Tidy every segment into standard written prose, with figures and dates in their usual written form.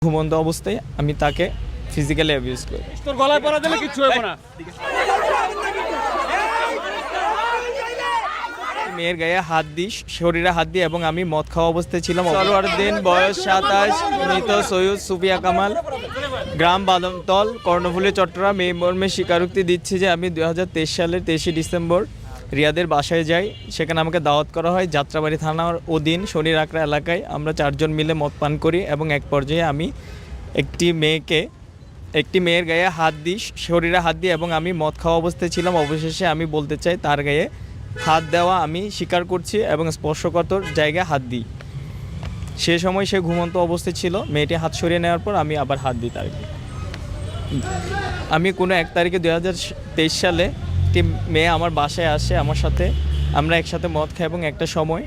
ঘুমন্ত অবস্থায় আমি তাকে ফিজিক্যালি অ্যাবিউজ করি। তোর গলায় পড়া দিলে কিচ্ছু হবে না। মেয়ের গায়ে হাত দিই, শরীরে হাত দিই এবং আমি মদ খাওয়া অবস্থায় ছিলাম। সরোয়ার দিন, বয়স 27, মৃত সৈয়দ সুফিয়া কামাল, গ্রাম বাদামতল, কর্ণফুলী, চট্টগ্রাম। এই মর্মে স্বীকারোক্তি দিচ্ছি যে আমি 2023 সালের 23 ডিসেম্বর রিয়াদের বাসায় যাই। সেখানে আমাকে দাওয়াত করা হয় যাত্রাবাড়ি থানার অধীন শনির আকড়া এলাকায়। আমরা 4 জন মিলে মদ পান করি এবং এক পর্যায়ে আমি একটি মেয়ের গায়ে হাত দিই, শরীরে হাত দিই এবং আমি মদ খাওয়া অবস্থায় ছিলাম। অবশেষে আমি বলতে চাই তার গায়ে হাত দেওয়া আমি স্বীকার করছি এবং স্পর্শকাতর জায়গায় হাত দিই। সে সময় সে ঘুমন্ত অবস্থায় ছিল। মেয়েটি হাত সরিয়ে নেওয়ার পর আমি আবার হাত দিই তাকে। আমি কোনো 1 তারিখে 2023 সালে একটি মেয়ে আমার বাসায় আসে আমার সাথে, আমরা একসাথে মদ খাই এবং একটা সময়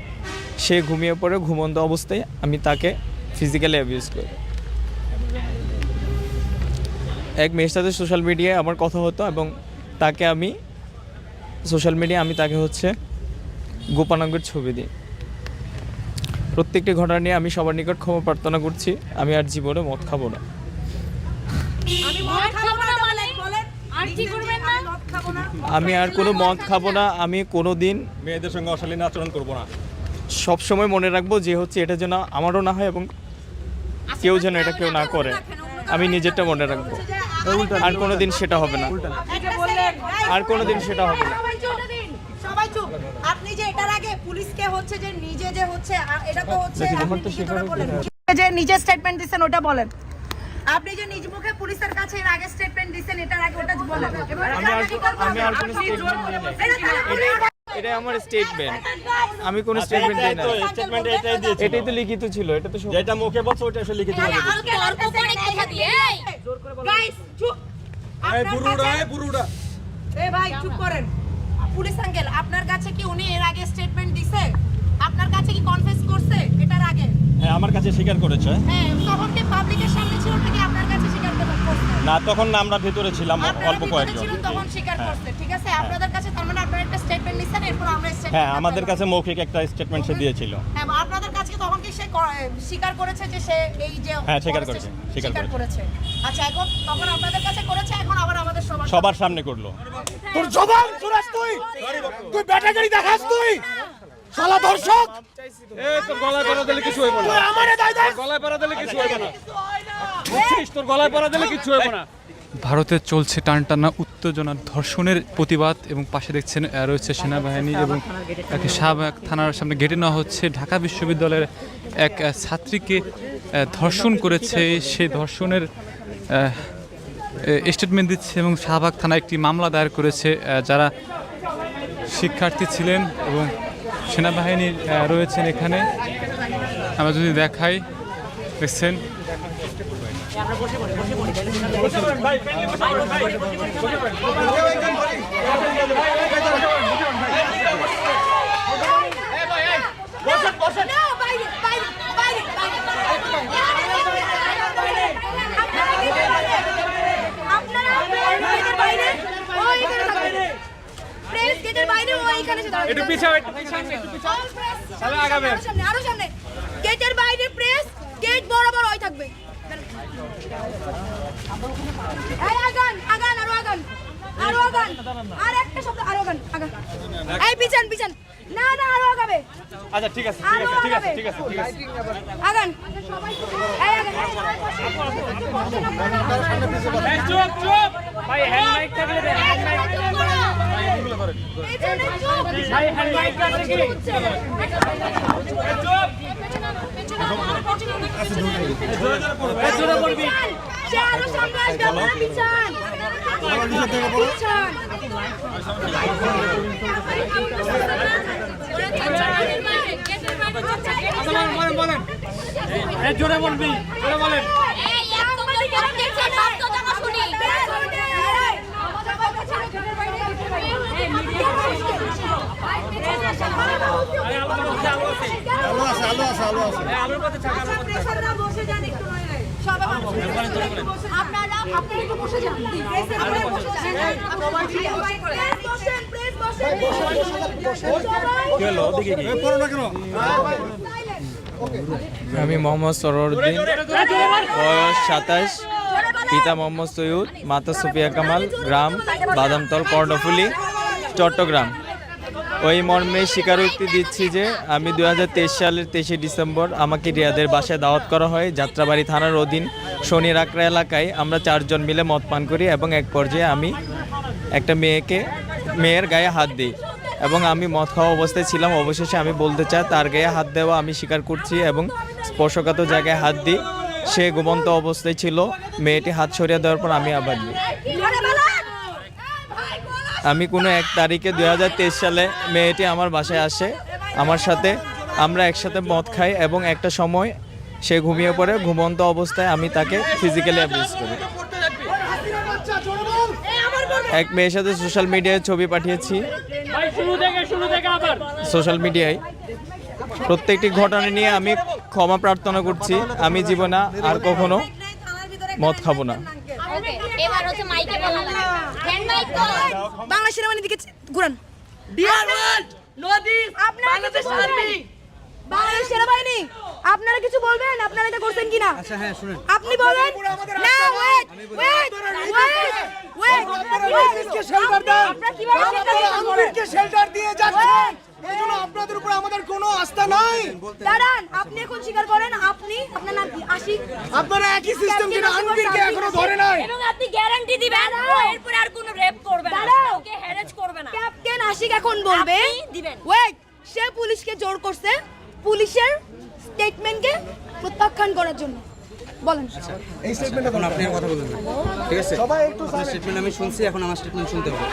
সে ঘুমিয়ে পড়ে। ঘুমন্ত অবস্থায় আমি তাকে ফিজিক্যালি অ্যাবিউজ করি। এক মেয়ের সাথে সোশ্যাল মিডিয়ায় আমার কথা হতো এবং তাকে আমি তাকে গোপনাঙ্গের ছবি দিই। প্রত্যেকটি ঘটনা নিয়ে আমি সবার নিকট ক্ষমা প্রার্থনা করছি। আমি আর জীবনে মদ খাবো না। আমি আর কোনো মদ খাবো না। আমি কোনো দিন মেয়েদের সঙ্গে অশালীন আচরণ করবো না। সব সময় মনে রাখবো যে এটা যেন আমারও না হয় এবং কেউ যেন এটা কেউ না করে। আমি নিজেরটা মনে রাখবো। আর কোনো দিন সেটা হবে না। আর কোনো দিন সেটা হবে না। সবাই চুপ। আপনি যে এটার আগে পুলিশকে যে নিজে যে এটা তো যে নিজে স্টেটমেন্ট দিবেন ওটা বলেন। আপনি যে নিজ মুখে পুলিশের কাছে এর আগে স্টেটমেন্ট দিবেন এটার আগে ওটা বলেন। আমি আর কোনো স্টেটমেন্ট দিই না। এটা আমার স্টেটমেন্ট। আমি কোনো স্টেটমেন্ট দিই না। স্টেটমেন্ট এটাই দিয়েছি। এটাই তো লিখিত ছিল। এটা তো যেটা মুখে বলছো ওটা আসলে লিখিত হবে। গাইস চুপ। বুড়ুড়া ভাই চুপ করেন। পুলিশ আঙ্কেল আপনার কাছে কি উনি এর আগে স্টেটমেন্ট দিছে? আপনার কাছে কি কনফেস করছে এটার আগে? হ্যাঁ, আমার কাছে স্বীকার করেছে। হ্যাঁ, তখন কি পাবলিকের সামনে ছিল নাকি আপনার কাছে স্বীকার করছে? না, তখন না, আমরা ভিতরে ছিলাম অল্প কয়েকজন। তখন স্বীকার করছে। ঠিক আছে, আপনাদের কাছে তার মানে আপনারা একটা স্টেটমেন্ট নিছেন, এরপর আমরা স্টেটমেন্ট। হ্যাঁ, আমাদের কাছে মৌখিক একটা স্টেটমেন্ট সে দিয়েছিল। হ্যাঁ, আপনাদের কাছে তখন কি সে স্বীকার করেছে যে সে এই যে হ্যাঁ, স্বীকার করেছে। আচ্ছা, এখন তখন আপনাদের কাছে করেছে, এখন আবার আমাদের সবার সামনে করলো। তোর জবান শুনাস তুই ব্যাটাগিরি দেখাস তুই শালা দর্শক। তোর গলায় পড়া দিলে কিছু হইব না। তুই আমারে দাই দে। গলায় পড়া দিলে কিছু হইব না। বুঝছিস, তোর গলায় পড়া দিলে কিছু হইব না। ভারতে চলছে টানটানা উত্তেজনার ধর্ষণের প্রতিবাদ এবং পাশে দেখছেন রয়েছে সেনাবাহিনী এবং শাহবাগ থানার সামনে গেটে নেওয়া হচ্ছে। ঢাকা বিশ্ববিদ্যালয়ের এক ছাত্রীকে ধর্ষণ করেছে, সেই ধর্ষণের স্টেটমেন্ট দিচ্ছে এবং শাহবাগ থানায় একটি মামলা দায়ের করেছে যারা শিক্ষার্থী ছিলেন এবং সেনাবাহিনী রয়েছেন এখানে। আমরা যদি দেখাই, দেখছেন একটু পিছাও, চলো আগাবে। আরো সামনে গেটের বাইরে প্রেস, গেট বরাবর ওই থাকবে। এই আগান আগান আরো আগান আরো আগান, আর একটা শব্দ আরো আগান আগান। এই পিছন পিছন, না না আরো আগাবে। আচ্ছা, ঠিক আছে। আগান এই আগান। চুপ ভাই, হ্যান্ড মাইক থাকলে দে। হ্যান্ড মাইক ভাই, হ্যান্ড মাইক আছে কি? চুপ। জোরে পড়বি। আরো সামনে আসবে, আপনারা পিছন পিছন। বলেন, জোরে বলবি, জোরে বলেন। আপনারা একটু বসে যান। কি হলো? দেখি কি? আমি মোহাম্মদ সরোয়ারউদ্দিন, বয়স 27, পিতা মোহাম্মদ সৈয়দ, মাতা সুফিয়া কামাল, গ্রাম বাদামতল, কর্ণফুলী, চট্টগ্রাম। ওই মর্মে স্বীকারোক্তি দিচ্ছি যে আমি 2023 সালের 23শে ডিসেম্বর আমাকে রিয়াদের বাসায় দাওয়াত করা হয় যাত্রাবাড়ি থানার অধীন শনির আকড়া এলাকায়। আমরা 4 জন মিলে মদ পান করি এবং এক পর্যায়ে আমি একটা মেয়ের গায়ে হাত দিই এবং আমি মদ খাওয়া অবস্থায় ছিলাম। অবশেষে আমি বলতে চাই তার গায়ে হাত দেওয়া আমি স্বীকার করছি এবং স্পর্শকাত জায়গায় হাত দিই। সে ঘুমন্ত অবস্থায় ছিল। মেয়েটি হাত সরিয়ে দেওয়ার পর আমি আবার দিই। আমি কোনো এক তারিখে 2023 সালে মেয়েটি আমার বাসায় আসে আমার সাথে। আমরা একসাথে মদ খাই এবং একটা সময় সে ঘুমিয়ে পড়ে। ঘুমন্ত অবস্থায় আমি তাকে ফিজিক্যালি অ্যাবিউজ করি। এক মেয়ের সাথে সোশ্যাল মিডিয়ায় ছবি পাঠিয়েছি। সোশ্যাল মিডিয়ায় প্রত্যেকটি ঘটনা নিয়ে আমি ক্ষমা প্রার্থনা করছি। আমি জীবনে আর কখনো মদ খাবো না। বাংলা সেনাবাহিনীর দিকে ঘুরান। বাংলাদেশ সেনাবাহিনী, আপনারা কিছু বলবেন? আপনারা এটা করছেন কিনা? আচ্ছা হ্যাঁ শুনেন, আপনি বলেন না। ওয়েট আমাদেরকে শেল্টার দিয়ে যাচ্ছেন, এজন্য আপনাদের উপর আমাদের কোনো আস্থা নাই। দাঁড়ান, আপনি এখন স্বীকার করেন। আপনার নাম কি? আশিক। আপনারা একই সিস্টেম যেটা আনবিরকে এখনো ধরে নাই, এবং আপনি গ্যারান্টি দিবেন এরপরে আর কোনো রেপ করবে না, ওকে হ্যারাস করবে না। ক্যাপ্টেন আশিক এখন বলবে। আপনি দিবেন। ওয়েট, সে পুলিশকে জোর করছে পুলিশের স্টেটমেন্টকে প্রত্যাখ্যান করার জন্য। বলেন। এই স্টেটমেন্টটা এখন আপনি কথা বলবেন না, ঠিক আছে? সবাই একটু আপনার স্টেটমেন্ট আমি শুনছি, এখন আমার স্টেটমেন্ট শুনতে হবে।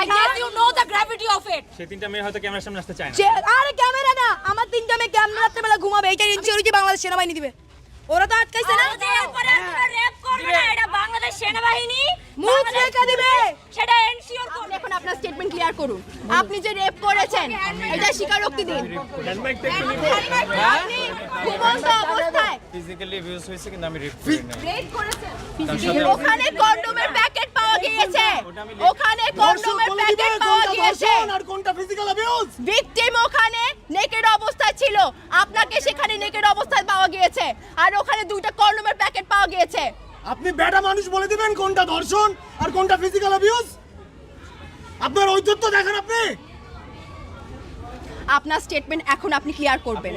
I guess you know the gravity of it. সেই তিনটা মেয়ে হয়তো ক্যামেরার সামনে আসতে চায় না। আরে ক্যামেরা না, আমার 3টা মেয়ে ক্যামেরা রাত্রে বেলা ঘুমাবে। এইটা ইনসিকিউরিটি বাংলাদেশ সেনাবাহিনী দিবে। ওরা তো আটকাইছে না। এরপরে আর কোনো রেপ করবে না, এটা বাংলাদেশ সেনাবাহিনী মুখ রেখে দিবে। সেটা এনশিওর করবে। এখন আপনার স্টেটমেন্ট ক্লিয়ার করুন। আপনি যে রেপ করেছেন এটা স্বীকারোক্তি দিন। আপনি ঘুমন্ত অবস্থায় ফিজিক্যালি অ্যাবিউজ হয়েছে কিন্তু আমি রেপ করি নাই। রেপ করেছেন। ওখানে কন্ডোমের প্যাকেট পাওয়া গিয়েছে। ওখানে কন্ডোমের প্যাকেট পাওয়া গিয়েছে। আর কোনটা ফিজিক্যাল অ্যাবিউজ? ভিকটিম ওখানে নেকেড অবস্থায় ছিল, আপনাকে সেখানে নেকেড অবস্থায় পাওয়া গিয়েছে। আর ওখানে 2টা কন্ডোমের প্যাকেট পাওয়া গিয়েছে। আপনি বেটা মানুষ বলে দিবেন কোনটা ধর্ষণ আর কোনটা ফিজিক্যাল অ্যাবিউজ? আপনার ঔদ্ধত্য দেখেন আপনি। আপনার স্টেটমেন্ট এখন আপনি ক্লিয়ার করবেন।